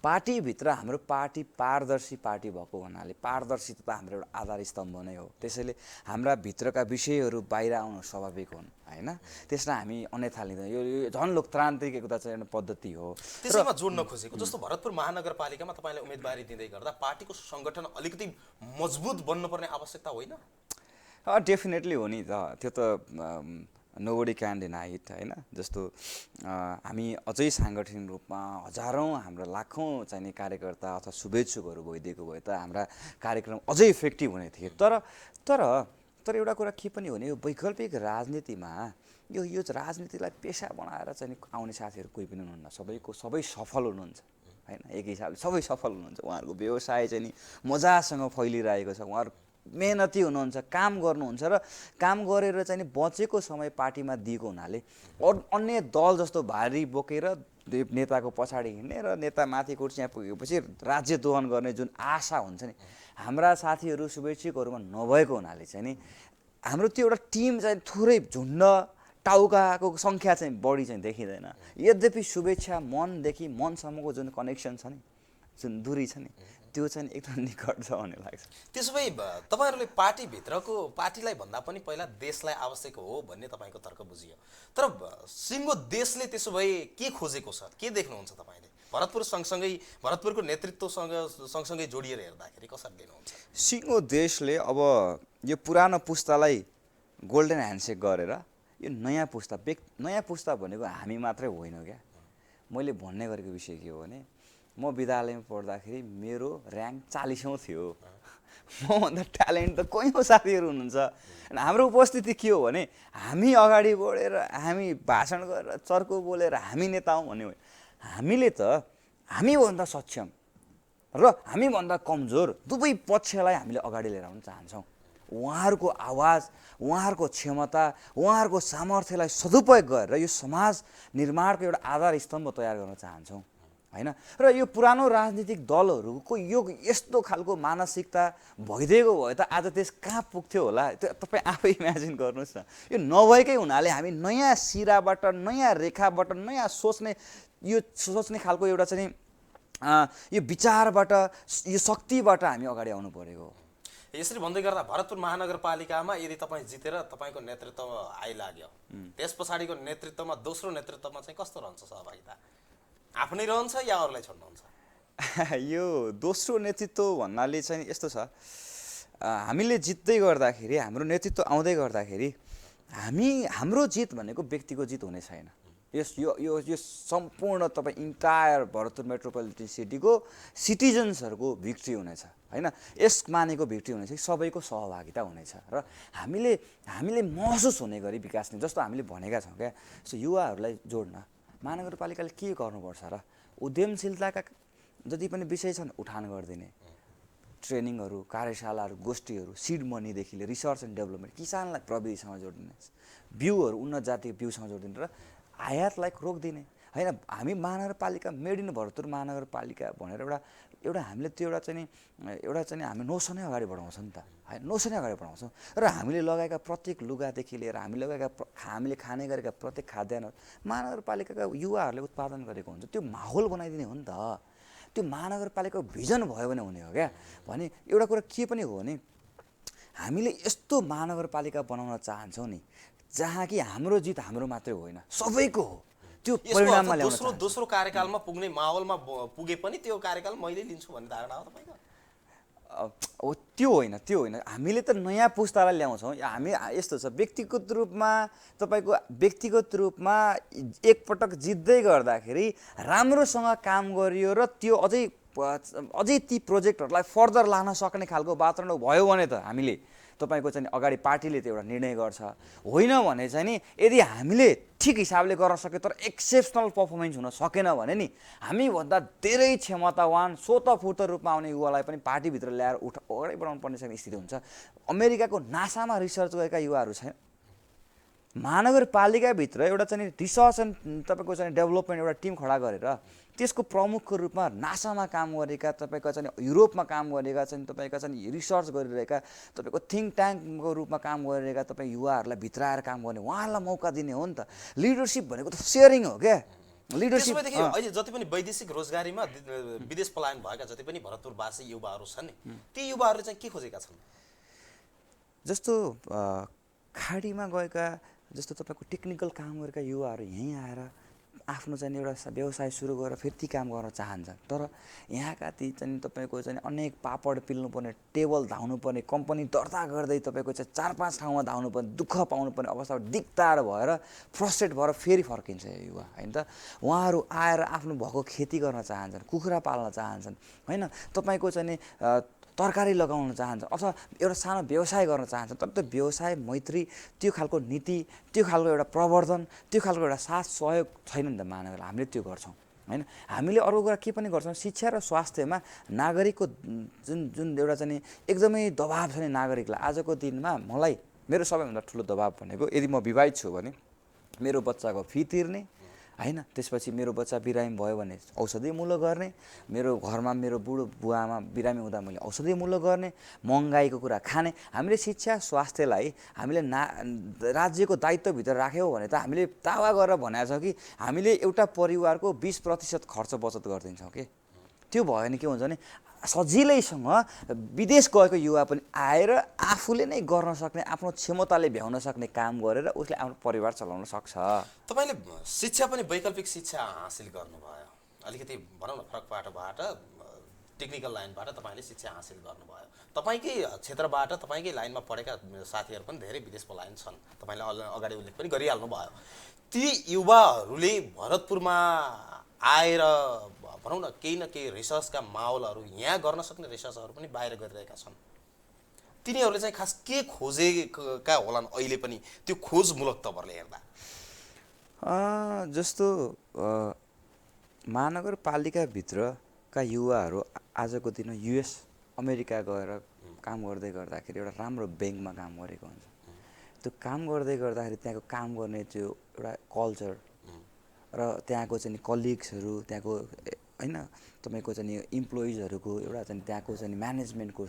पार्टीभित्र हाम्रो पार्टी पारदर्शी पार्टी भएको हुनाले पारदर्शिता त हाम्रो एउटा आधार स्तम्भ नै हो। त्यसैले हाम्रा भित्रका विषयहरू बाहिर आउनु स्वाभाविक हुन्, होइन? त्यसलाई हामी अन्यथा लिँदैन। यो झन् लोकतान्त्रिक एउटा चाहिँ एउटा पद्धति हो। त्यसैमा जोड्न खोजेको जस्तो भरतपुर महानगरपालिकामा तपाईँले उम्मेदवारी दिँदै गर्दा पार्टीको सङ्गठन अलिकति मजबुत बन्नुपर्ने आवश्यकता होइन? डेफिनेटली हो नि त, त्यो त नोबडी क्यान डिनाई इट, होइन? जस्तो हामी अझै साङ्गठनिक रूपमा हजारौँ हाम्रा लाखौँ चाहिने कार्यकर्ता अथवा शुभेच्छुकहरू भइदिएको भए त हाम्रा कार्यक्रम अझै इफेक्टिभ हुने थिए। तर एउटा कुरा के पनि हो भने यो वैकल्पिक राजनीतिमा यो राजनीतिलाई पेसा बनाएर चाहिँ आउने साथीहरू कोही पनि हुनुहुन्न। सबै सफल हुनुहुन्छ, होइन? एक हिसाबले सबै सफल हुनुहुन्छ। उहाँहरूको व्यवसाय चाहिँ नि मजासँग फैलिरहेको छ, उहाँहरू मेहनती हुनुहुन्छ, काम गर्नुहुन्छ र काम गरेर चाहिँ बचेको समय पार्टीमा दिएको हुनाले अन्य दल जस्तो भारी बोकेर नेताको पछाडि हिँड्ने र नेता माथि कुर्सिया पुगेपछि राज्य दोहन गर्ने जुन आशा हुन्छ नि, हाम्रा साथीहरू शुभेच्छुकहरूमा नभएको हुनाले चाहिँ नि हाम्रो त्यो एउटा टिम चाहिँ थोरै झुन्ड टाउकाको सङ्ख्या चाहिँ बढी चाहिँ देखिँदैन। यद्यपि शुभेच्छा मनदेखि मनसम्मको जुन कनेक्सन छ नि, जुन दूरी छ नि, त्यो चाहिँ एकदम निकट छ भन्ने लाग्छ। त्यसो भए तपाईँहरूले पार्टीभित्रको पार्टीलाई भन्दा पनि पहिला देशलाई आवश्यक हो भन्ने तपाईँको तर्क बुझियो, तर सिङ्गो देशले त्यसो भए के खोजेको छ, के देख्नुहुन्छ तपाईँले? भरतपुर सँगसँगै भरतपुरको नेतृत्वसँगै जोडिएर हेर्दाखेरि कसरी लिनुहुन्छ? सिङ्गो देशले अब यो पुरानो पुस्तालाई गोल्डन ह्यान्डसेक गरेर यो नयाँ पुस्ता भनेको हामी मात्रै होइन क्या। मैले भन्ने गरेको विषय के हो भने म विद्यालयमा पढ्दाखेरि मेरो ऱ्याङ्क 40औँ थियो। मभन्दा ट्यालेन्ट त कयौँ साथीहरू हुनुहुन्छ। हाम्रो उपस्थिति के हो भने हामी अगाडि बढेर हामी भाषण गरेर चर्को बोलेर हामी नेता हौँ भन्ने हो। हामीभन्दा सक्षम र हामीभन्दा कमजोर दुवै पक्षलाई हामीले अगाडि लिएर आउन चाहन्छौँ। उहाँहरूको आवाज, उहाँहरूको क्षमता, उहाँहरूको सामर्थ्यलाई सदुपयोग गरेर यो समाज निर्माणको एउटा आधार स्तम्भ तयार गर्न चाहन्छौँ, होइन? र यो पुरानो राजनीतिक दलहरूको यो यस्तो खालको मानसिकता भइदिएको भए त आज देश कहाँ पुग्थ्यो होला? त्यो तपाईँ आफै इमेजिन गर्नुहोस् न। यो नभएकै हुनाले हामी नयाँ सिराबाट, नयाँ रेखाबाट, नयाँ सोच्ने खालको एउटा चाहिँ यो विचारबाट, यो शक्तिबाट हामी अगाडि आउनु परेको हो। यसरी भन्दै गर्दा भरतपुर महानगरपालिकामा यदि तपाईँ जितेर तपाईँको नेतृत्वमा आइलाग्यो, त्यस पछाडिको नेतृत्वमा दोस्रो नेतृत्वमा चाहिँ कस्तो रहन्छ सहभागिता? आफ्नै रहन्छ या अरूलाई छोड्नुहुन्छ? यो दोस्रो नेतृत्व भन्नाले चाहिँ यस्तो छ, हामीले जित्दै गर्दाखेरि, हाम्रो नेतृत्व आउँदै गर्दाखेरि हाम्रो जित भनेको व्यक्तिको जित हुने छैन। यो सम्पूर्ण तपाईँ इन्टायर भरतपुर मेट्रोपोलिटन सिटीको सिटिजन्सहरूको भिक्ट्री हुनेछ, होइन? यस मानेको भिक्ट्री हुनेछ कि सबैको सहभागिता हुनेछ र हामीले महसुस हुने गरी विकास जस्तो हामीले भनेका छौँ क्या। सो युवाहरूलाई जोड्न महानगरपालिकाले के गर्नुपर्छ र? उद्यमशीलताका जति पनि विषय छन् उठान गरिदिने, ट्रेनिङहरू, कार्यशालाहरू, गोष्ठीहरू, सिड मनीदेखि लिएर रिसर्च एन्ड डेभलपमेन्ट, किसानलाई प्रविधिसँग जोडिदिने, बिउहरू उन्नत जातिको बिउसँग जोडिदिने र आयातलाई रोकिदिने, होइन? हामी महानगरपालिका मेड इन भरतपुर महानगरपालिका भनेर एउटा एउटा हामीले त्यो एउटा चाहिँ हामी नोसनै अगाडि बढाउँछ नि त होइन, नोसनै अगाडि बढाउँछौँ र हामीले लगाएका प्रत्येक लुगादेखि लिएर हामीले खाने गरेका प्रत्येक खाद्यान्न महानगरपालिकाका युवाहरूले उत्पादन गरेको हुन्छ। त्यो माहौल बनाइदिने हो नि त, त्यो महानगरपालिकाको भिजन भयो भने हुने हो क्या। भने एउटा कुरा के पनि हो भने हामीले यस्तो महानगरपालिका बनाउन चाहन्छौँ नि जहाँ कि हाम्रो जित हाम्रो मात्रै होइन सबैको हो, त्यो परिणाममा ल्याउन चाहन्छौँ। दोस्रो कार्यकालमा पुग्ने माहौलमा पुगे पनि त्यो कार्यकाल मैले लिन्छु भन्ने धारणा हो तपाईँको? हो त्यो होइन, हामीले त नयाँ पुस्तालाई ल्याउँछौँ। हामी यस्तो छ, व्यक्तिगत रूपमा एकपटक जित्दै गर्दाखेरि राम्रोसँग काम गरियो र त्यो अझै ती प्रोजेक्टहरूलाई फर्दर लान सक्ने खालको वातावरण भयो भने त हामीले तपाईँको चाहिँ अगाडि पार्टीले त्यो एउटा निर्णय गर्छ। होइन भने चाहिँ नि यदि हामीले ठिक हिसाबले गर्न सक्यो तर एक्सेप्सनल पर्फर्मेन्स हुन सकेन भने नि हामीभन्दा धेरै क्षमतावान स्वतःफूर्त रूपमा आउने युवालाई पनि पार्टीभित्र ल्याएर अगाडि बढाउनु पर्ने स्थिति हुन्छ। अमेरिकाको नासामा रिसर्च गरेका युवाहरू छैन, महानगरपालिकाभित्र एउटा चाहिँ रिसर्च एन्ड तपाईँको चाहिँ डेभलपमेन्ट एउटा टिम खडा गरेर त्यसको प्रमुखको रूपमा नासामा काम गरेका, तपाईँको चाहिँ युरोपमा काम गरेका चाहिँ तपाईँका चाहिँ रिसर्च गरिरहेका, तपाईँको थिङ्क ट्याङ्कको रूपमा काम गरिरहेका तपाईँ युवाहरूलाई भित्र आएर काम गर्ने उहाँहरूलाई मौका दिने हो नि त। लिडरसिप भनेको त सेयरिङ हो क्या। लिडरसिप अहिले जति पनि वैदेशिक रोजगारीमा विदेश पलायन भएका जति पनि भरतपुरवासी युवाहरू छन् नि, ती युवाहरूले चाहिँ के खोजेका छन्? जस्तो खाडीमा गएका, जस्तो तपाईँको टेक्निकल काम गरेका युवाहरू यहीँ आएर आफ्नो चाहिँ एउटा व्यवसाय सुरु गरेर फेरि ती काम गर्न चाहन्छन्। तर यहाँका ती चाहिँ तपाईँको चाहिँ अनेक पापड पिल्नुपर्ने, टेबल धाउनुपर्ने, कम्पनी दर्ता गर्दै तपाईँको चाहिँ 4-5 ठाउँमा धाउनुपर्ने, दुःख पाउनुपर्ने अवस्थामा दिक्तार भएर फ्रस्ट्रेट भएर फेरि फर्किन्छ यो युवा होइन त। उहाँहरू आएर आफ्नो भएको खेती गर्न चाहन्छन्, कुखुरा पाल्न चाहन्छन् होइन, तपाईँको चाहिँ तरकारी लगाउन चाहन्छ अथवा एउटा सानो व्यवसाय गर्न चाहन्छ। तर त्यो व्यवसाय मैत्री, त्यो खालको नीति, त्यो खालको एउटा प्रवर्धन, त्यो खालको एउटा साथ सहयोग छैन नि त महानगरले। हामीले त्यो गर्छौँ होइन। हामीले अरू कुरा के पनि गर्छौँ, शिक्षा र स्वास्थ्यमा नागरिकको जुन एउटा चाहिँ एकदमै दबाब छ नि नागरिकलाई। आजको दिनमा मलाई मेरो सबैभन्दा ठुलो दबाब भनेको, यदि म विवाहित छु भने मेरो बच्चाको फी तिर्ने होइन, त्यसपछि मेरो बच्चा बिरामी भयो भने औषधि मूल्य गर्ने, मेरो घरमा मेरो बुढो बुवामा बिरामी हुँदा मैले औषधि मूल्य गर्ने, महँगाईको कुरा खाने। हामीले शिक्षा स्वास्थ्यलाई हामीले राज्यको दायित्वभित्र राख्यौँ भने त हामीले दावा गरेर भनेको छ कि हामीले एउटा परिवारको 20% खर्च बचत गरिदिन्छौँ कि। त्यो भयो भने के हुन्छ भने सजिलैसँग विदेश गएको युवा पनि आएर आफूले नै गर्न सक्ने, आफ्नो क्षमताले भ्याउन सक्ने काम गरेर उसले आफ्नो परिवार चलाउन सक्छ। तपाईँले शिक्षा पनि वैकल्पिक शिक्षा हासिल गर्नुभयो, अलिकति भनौँ न फरक बाटोबाट, टेक्निकल लाइनबाट तपाईँले शिक्षा हासिल गर्नुभयो। तपाईँकै क्षेत्रबाट तपाईँकै लाइनमा पढेका साथीहरू पनि धेरै विदेश पलायन छन्, तपाईँले अगाडि उल्लेख पनि गरिहाल्नु भयो। ती युवाहरूले भरतपुरमा आएर भनौँ न केही रिसर्चका माहौलहरू यहाँ गर्न सक्ने रिसर्चहरू पनि बाहिर गरिरहेका छन्। तिनीहरूले चाहिँ खास के खोजेका होलान् अहिले पनि, त्यो खोजमूलक तवरले हेर्दा? जस्तो महानगरपालिकाभित्रका युवाहरू आजको दिनमा युएस अमेरिका गएर काम गर्दै गर्दाखेरि एउटा राम्रो ब्याङ्कमा काम गरेको हुन्छ। त्यो काम गर्दै गर्दाखेरि त्यहाँको काम गर्ने त्यो एउटा कल्चर र त्यहाँको चाहिँ कलिग्सहरू, त्यहाँको होइन तपाईँको चाहिँ इम्प्लोइजहरूको एउटा चाहिँ त्यहाँको चाहिँ म्यानेजमेन्टको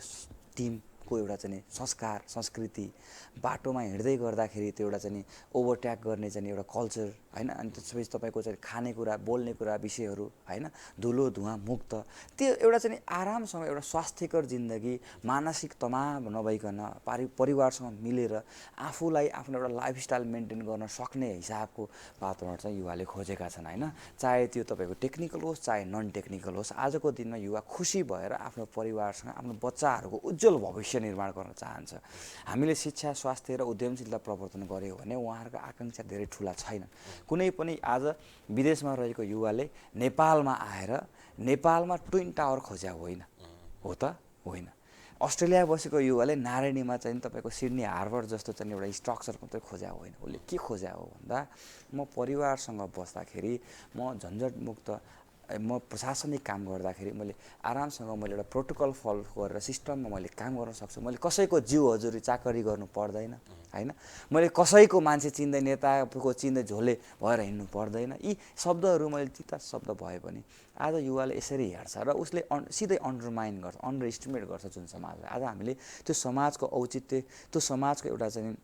टिमको एउटा चाहिँ संस्कार संस्कृति, बाटोमा हिँड्दै गर्दाखेरि त्यो एउटा चाहिँ ओभरट्याक गर्ने चाहिँ एउटा कल्चर होइन। अनि त्यसपछि तपाईँको चाहिँ खानेकुरा, बोल्ने कुरा, विषयहरू होइन, धुलो धुवाँ मुक्त, त्यो एउटा चाहिँ आरामसँग एउटा स्वास्थ्यकर जिन्दगी, मानसिक तनाव नभइकन परिवारसँग मिलेर आफूलाई आफ्नो एउटा लाइफस्टाइल मेन्टेन गर्न सक्ने हिसाबको वातावरण चाहिँ युवाले खोजेका छन् होइन। चाहे त्यो तपाईँको टेक्निकल होस् चाहे नन टेक्निकल होस्, आजको दिनमा युवा खुसी भएर आफ्नो परिवारसँग आफ्नो बच्चाहरूको उज्जवल भविष्य निर्माण गर्न चाहन्छ। हामीले शिक्षा स्वास्थ्य र उद्यमशीलता प्रवर्तन गऱ्यौँ भने उहाँहरूको आकाङ्क्षा धेरै ठुला छैन। कुनै पनि आज विदेशमा रहेको युवाले नेपालमा आएर नेपालमा ट्विन टावर खोज्या होइन, हो त होइन। अस्ट्रेलिया बसेको युवाले नारायणीमा चाहिँ तपाईँको सिडनी हार्बर जस्तो चाहिँ एउटा स्ट्रक्चर मात्रै खोज्या होइन। उसले के खोज्या हो भन्दा म परिवारसँग बस्दाखेरि म झन्झटमुक्त म प्रशासनिक काम गर्दाखेरि मैले आरामसँग मैले एउटा प्रोटोकल फलो गरेर सिस्टममा मैले काम गर्न सक्छु। मैले कसैको जिउ हजुरी चाकरी गर्नु पर्दैन होइन। मैले कसैको मान्छे चिन्दै नेताको चिन्दै झोले भएर हिँड्नु पर्दैन। यी शब्दहरू मैले तिता शब्द भए पनि आज युवाले यसरी हेर्छ र उसले सिधै अन्डरमाइन गर्छ, अन्डर इस्टिमेट गर्छ जुन समाजलाई। आज हामीले त्यो समाजको औचित्य, त्यो समाजको एउटा चाहिँ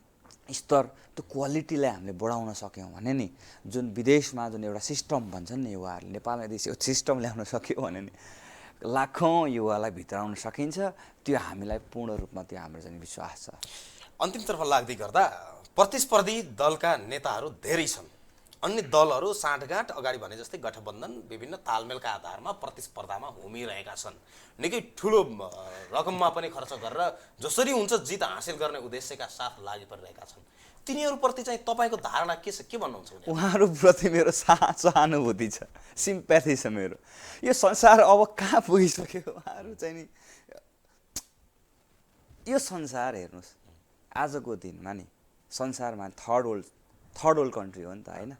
स्तर, त्यो क्वालिटीलाई हामीले बढाउन सक्यौँ भने नि जुन विदेशमा जुन एउटा सिस्टम भन्छन् नि युवाहरूले, नेपालमा यदि त्यो सिस्टम ल्याउन सक्यो भने नि लाखौँ युवालाई भित्राउन सकिन्छ। त्यो हामीलाई पूर्ण रूपमा त्यो हाम्रो चाहिँ विश्वास छ। अन्तिमतर्फ लाग्दै गर्दा प्रतिस्पर्धी दलका नेताहरू धेरै छन्। अन्य दलहरू साँठगाँठ अगाडि भने जस्तै गठबन्धन विभिन्न तालमेलका आधारमा प्रतिस्पर्धामा होमिरहेका छन्। निकै ठुलो रकममा पनि खर्च गरेर जसरी हुन्छ जित हासिल गर्ने उद्देश्यका साथ लागि परिरहेका छन्। तिनीहरूप्रति चाहिँ तपाईँको धारणा के छ, के भन्नुहुन्छ? उहाँहरूप्रति मेरो सहानुभूति छ, सिम्प्याथी छ मेरो। यो संसार अब कहाँ पुगिसक्यो। उहाँहरू चाहिँ नि यो संसार हेर्नुहोस्, आजको दिनमा नि संसारमा थर्ड वर्ल्ड कन्ट्री हो नि त होइन।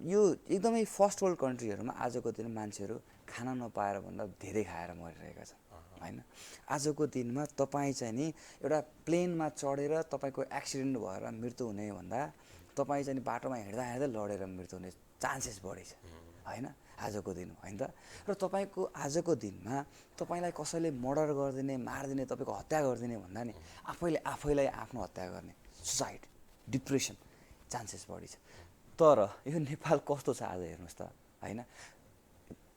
यो एकदमै फर्स्ट वर्ल्ड कन्ट्रीहरूमा आजको दिन मान्छेहरू खाना नपाएर भन्दा धेरै खाएर मरिरहेका छन् होइन। आजको दिनमा तपाईँ चाहिँ नि एउटा प्लेनमा चढेर तपाईँको एक्सिडेन्ट भएर मृत्यु हुने भन्दा तपाईँ चाहिँ बाटोमा हिँड्दा हिँड्दै लडेर मृत्यु हुने चान्सेस बढी छ होइन आजको दिन होइन त। र तपाईँको आजको दिनमा तपाईँलाई कसैले मर्डर गरिदिने, मारिदिने, तपाईँको हत्या गरिदिने भन्दा नि आफैलाई आफ्नो हत्या गर्ने, सुसाइड, डिप्रेसन चान्सेस बढी छ। तर यो नेपाल कस्तो छ आज हेर्नुहोस् त होइन।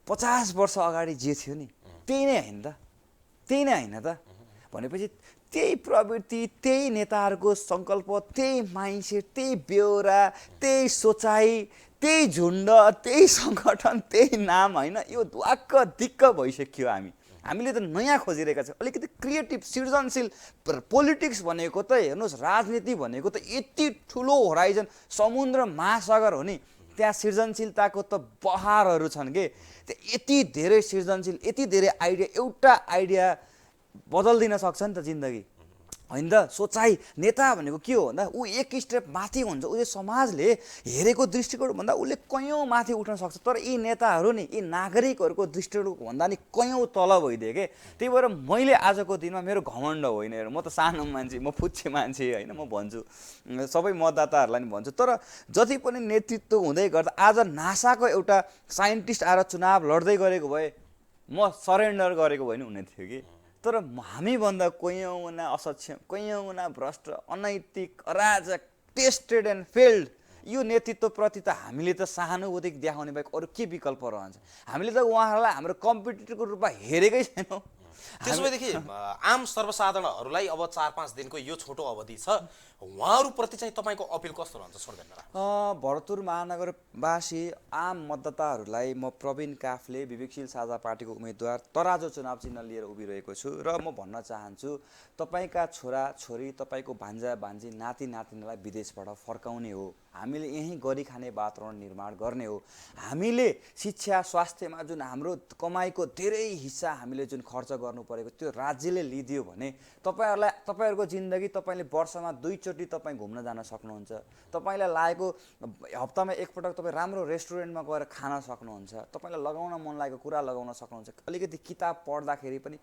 50 वर्ष अगाडि जे थियो नि त्यही नै होइन त, त्यही नै होइन त भनेपछि त्यही प्रवृत्ति, त्यही नेताहरूको सङ्कल्प, त्यही माइन्डसेट, त्यही बेहोरा, त्यही सोचाइ, त्यही झुन्ड, त्यही सङ्गठन, त्यही नाम होइन। यो वाक्क दिक्क भइसक्यो। हामीले त नयाँ खोजिरहेका छौँ, अलिकति क्रिएटिभ सृजनशील। पोलिटिक्स भनेको त हेर्नुहोस्, राजनीति भनेको त यति ठुलो होराइजन, समुद्र महासागर हो नि, त्यहाँ सृजनशीलताको त बहारहरू छन् के। यति धेरै सृजनशील, यति धेरै आइडिया, एउटा आइडिया बदलिदिन सक्छ नि त जिन्दगी होइन त। सोचाइ नेता भनेको के हो भन्दा ऊ एक स्टेप माथि हुन्छ, उसले समाजले हेरेको दृष्टिकोण भन्दा उसले कयौँ माथि उठ्न सक्छ। तर यी नेताहरू नि यी नागरिकहरूको दृष्टिकोण भन्दा नि कयौँ तल भइदिए के। त्यही भएर मैले आजको दिनमा मेरो घमण्ड होइन, हेर म त सानो मान्छे, म फुच्चे मान्छे होइन, म भन्छु सबै मतदाताहरूलाई नि भन्छु। तर जति पनि नेतृत्व हुँदै गर्दा आज नासाको एउटा साइन्टिस्ट आएर चुनाव लड्दै गरेको भए म सरेन्डर गरेको भए नि हुने थियो कि। तर हामीभन्दा कयौँना असक्षम, कयौँना भ्रष्ट, अनैतिक, अराजक, टेस्टेड एन्ड फेल्ड यो नेतृत्वप्रति त हामीले त सहानुभूति देखाउने बाहेक अरू के विकल्प रहन्छ। हामीले त उहाँहरूलाई हाम्रो कम्पिटिटरको रूपमा हेरेकै छैनौँ। त्यसो भएदेखि आम सर्वसाधारणहरूलाई अब 4-5 दिनको यो छोटो अवधि छ, उहाँहरूप्रति चाहिँ तपाईँको अपिल कस्तो रहन्छ छोड्दैन? भरतपुर महानगरवासी आम मतदाताहरूलाई म प्रवीण काफले विवेकशील साझा पार्टीको उम्मेदवार तराजु चुनाव चिन्ह लिएर उभिरहेको छु र म भन्न चाहन्छु तपाईँका छोरा छोरी, तपाईँको भान्जा भान्जी, नाति नातिनीलाई विदेशबाट फर्काउने हो। हामीले यहीँ गरी खाने वातावरण निर्माण गर्ने हो। हामीले शिक्षा स्वास्थ्यमा जुन हाम्रो कमाइको धेरै हिस्सा हामीले जुन खर्च गर्नु परेको त्यो राज्यले लिदियो भने तपाईँहरूको जिन्दगी तपाईँले वर्षमा 2 चोटि तपाईँ घुम्न जान सक्नुहुन्छ। तपाईँलाई लागेको हप्तामा एकपटक तपाईँ राम्रो रेस्टुरेन्टमा गएर खान सक्नुहुन्छ। तपाईँलाई लगाउन मन लागेको कुरा लगाउन सक्नुहुन्छ। अलिकति किताब पढ्दाखेरि पनि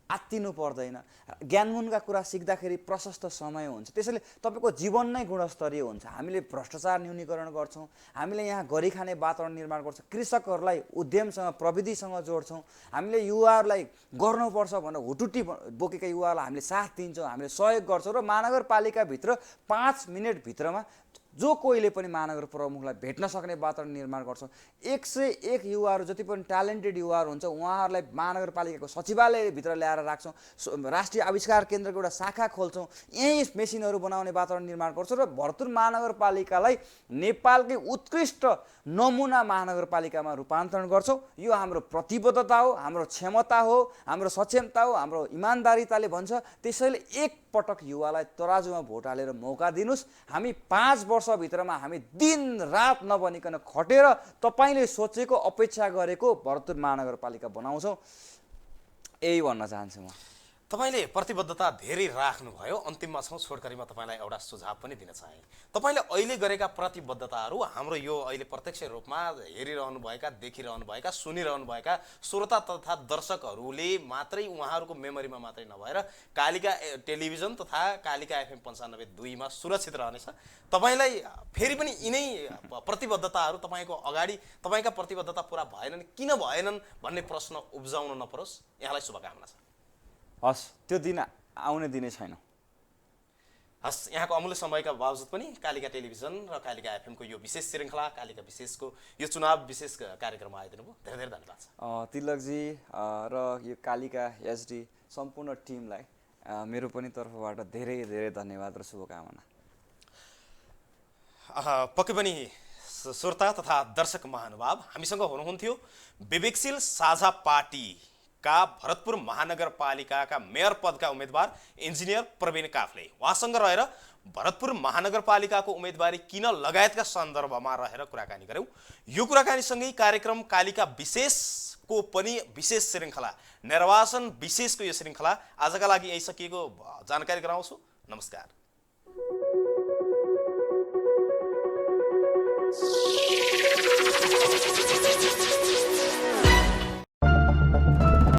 आत्तिनु पर्दैन। ज्ञानगुणका कुरा सिक्दाखेरि प्रशस्त समय हुन्छ। त्यसैले तपाईँको जीवन नै गुणस्तरीय हुन्छ। हामीले भ्रष्टाचार न्यूनीकरण गर्छौँ, हामीले यहाँ गरी खाने वातावरण निर्माण गर्छौँ, कृषकहरूलाई उद्यमसँग प्रविधिसँग जोड्छौँ, हामीले युवाहरूलाई गर्नुपर्छ भनेर हुटुटी बोकेका युवाहरूलाई हामीले साथ दिन्छौँ, हामीले सहयोग गर्छौँ र महानगरपालिकाभित्र 5 मिनटभित्रमा जो कोहीले पनि महानगर प्रमुखलाई भेट्न सक्ने वातावरण निर्माण गर्छौँ। 101 युवाहरू जति पनि ट्यालेन्टेड युवाहरू हुन्छ उहाँहरूलाई महानगरपालिकाको सचिवालयभित्र ल्याएर राख्छौँ। राष्ट्रिय आविष्कार केन्द्रको एउटा शाखा खोल्छौँ, यहीँ मेसिनहरू बनाउने वातावरण निर्माण गर्छौँ र भरतपुर महानगरपालिकालाई नेपालकै उत्कृष्ट नमुना महानगरपालिकामा रूपान्तरण गर्छौँ। यो हाम्रो प्रतिबद्धता हो, हाम्रो क्षमता हो, हाम्रो सक्षमता हो, हाम्रो इमान्दारिताले भन्छ। त्यसैले एकपटक युवालाई तराजुमा भोट हालेर मौका दिनुहोस्। हामी 5 वर्षभित्रमा हामी दिन रात नबनिकन खटेर तपाईँले सोचेको अपेक्षा गरेको भरतपुर महानगरपालिका बनाउँछौँ। यही भन्न चाहन्छु म। तपाईले प्रतिबद्धता धेरै राख्नुभयो। अन्तिममा छौँ, छोडकरीमा तपाईँलाई एउटा सुझाव पनि दिन चाहे। तपाईँले अहिले गरेका प्रतिबद्धताहरू हाम्रो यो अहिले प्रत्यक्ष रूपमा हेरिरहनुभएका, देखिरहनुभएका, सुनिरहनुभएका श्रोता तथा दर्शकहरूले मात्रै, उहाँहरूको मेमोरीमा मात्रै नभएर कालिका टेलिभिजन तथा कालिका एफएम 95.2 मा सुरक्षित रहनेछ। तपाईँलाई फेरि पनि यिनै प्रतिबद्धताहरू तपाईँको अगाडि, तपाईँका प्रतिबद्धता पुरा भएनन्, किन भएनन् भन्ने प्रश्न उब्जाउन नपरोस्। यहाँलाई शुभकामना छ। हस्, त्यो दिन आउने दिनै छैन। हस्, यहाँको अमूल्य समयका बावजुद पनि कालिका टेलिभिजन र कालिका एफएमको यो विशेष श्रृङ्खला, कालिका विशेषको यो चुनाव विशेष कार्यक्रममा आइदिनु भयो। धेरै धेरै धन्यवाद छ। तिलकजी र यो कालिका एचडी सम्पूर्ण टिमलाई मेरो पनि तर्फबाट धेरै धेरै धन्यवाद र शुभकामना। पक्कै पनि श्रोता तथा दर्शक महानुभाव, हामीसँग हुनुहुन्थ्यो विवेकशील साझा पार्टीका भरतपुर महानगरपालिकाका मेयर पदका उम्मेदवार इन्जिनियर प्रवीण काफ्ले। उहाँसँग रहेर भरतपुर महानगरपालिकाको उम्मेदवारी किन लगायतका सन्दर्भमा रहेर कुराकानी गऱ्यौँ। यो कुराकानीसँगै कार्यक्रम कालिका विशेषको पनि विशेष श्रृङ्खला, निर्वाचन विशेषको यो श्रृङ्खला आजका लागि यही सकिएको जानकारी गराउँछु। नमस्कार।